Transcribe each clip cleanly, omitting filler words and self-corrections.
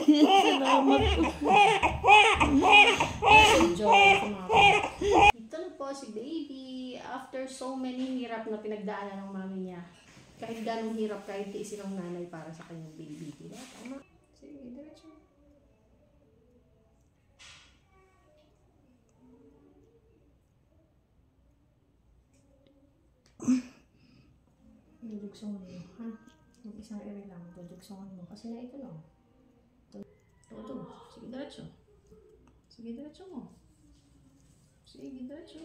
Salamat po. Enjoy ko mga. Ito na po si baby. After so many hirap na pinagdaanan ng mami niya. Kahit ganong hirap, kahit tiisin ng nanay para sa kanyang baby. Diba? Tama. Sige, diretso. Dudugsong mo, ha? Yung isang ere lang, dudugsongan mo. Kasi na ito, no? Ito. Sige, diretso. Sige, diretso mo. Sige, diretso.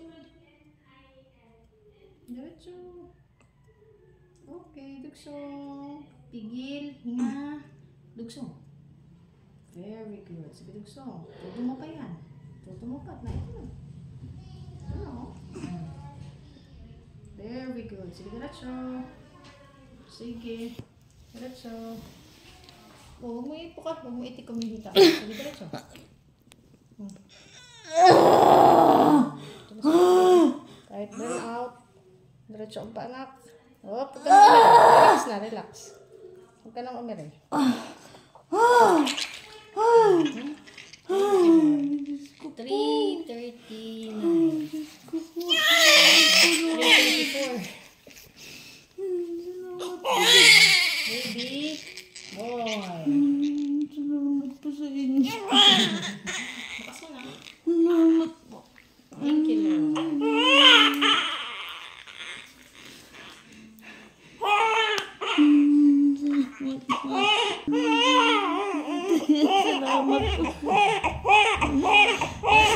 Diretso. Okay, dugsong. Pigil, hinga. Dugsong. Very good. Sige, dugsong. Todo mo pa yan. Todo mo pa. Na ito. Ano? Very good. Sige, diretso. Sige. Diretso. Oh, huwag mo ipukat. Huwag mo itik kumihita. Sige, diretso. Kahit burn out. Diretso ang panak. Oh, pagka relax na, relax. Huwag ka nang umire. 3:39. 3:34. Baby boy. Salamat po sa inyo. Bukas mo na. Salamat po. Thank you, Lord. Salamat po.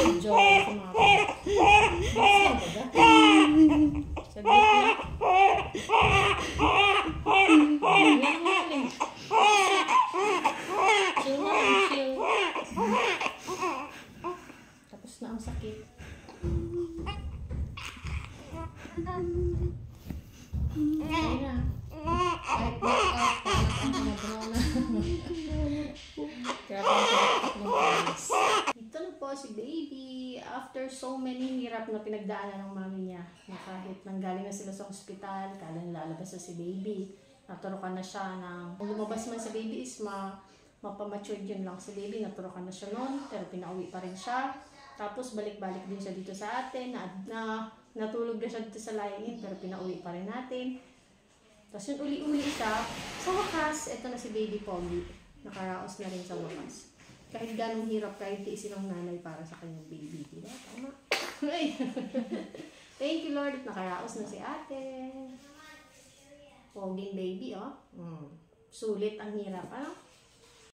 Enjoy ko mga. Saglit na. Chill lang, chill. Tapos na ang sakit. Ayun na. Kahit workout, parang nabro na. Kaya ito na po si baby. After so many hirap na pinagdaanan ng mami niya, na kahit nanggaling na sila sa ospital, kala lalabas na si baby, naturukan na siya ng, kung lumabas man si baby is mapamatured yun lang si baby, naturukan na siya noon, pero pinauwi pa rin siya. Tapos balik-balik din siya dito sa atin, natulog na siya dito sa lying-in, pero pinauwi pa rin natin. Tapos yun uli-uli siya. Sa wakas, eto na si baby Pogi. Nakaraos na rin sa wakas. Kahit ganong hirap, kahit tiisin ng nanay para sa kanyang baby. Diba? Tama. Thank you, Lord, at nakaraos na si ate. Poging baby, oh. Sulit ang hirap, ano?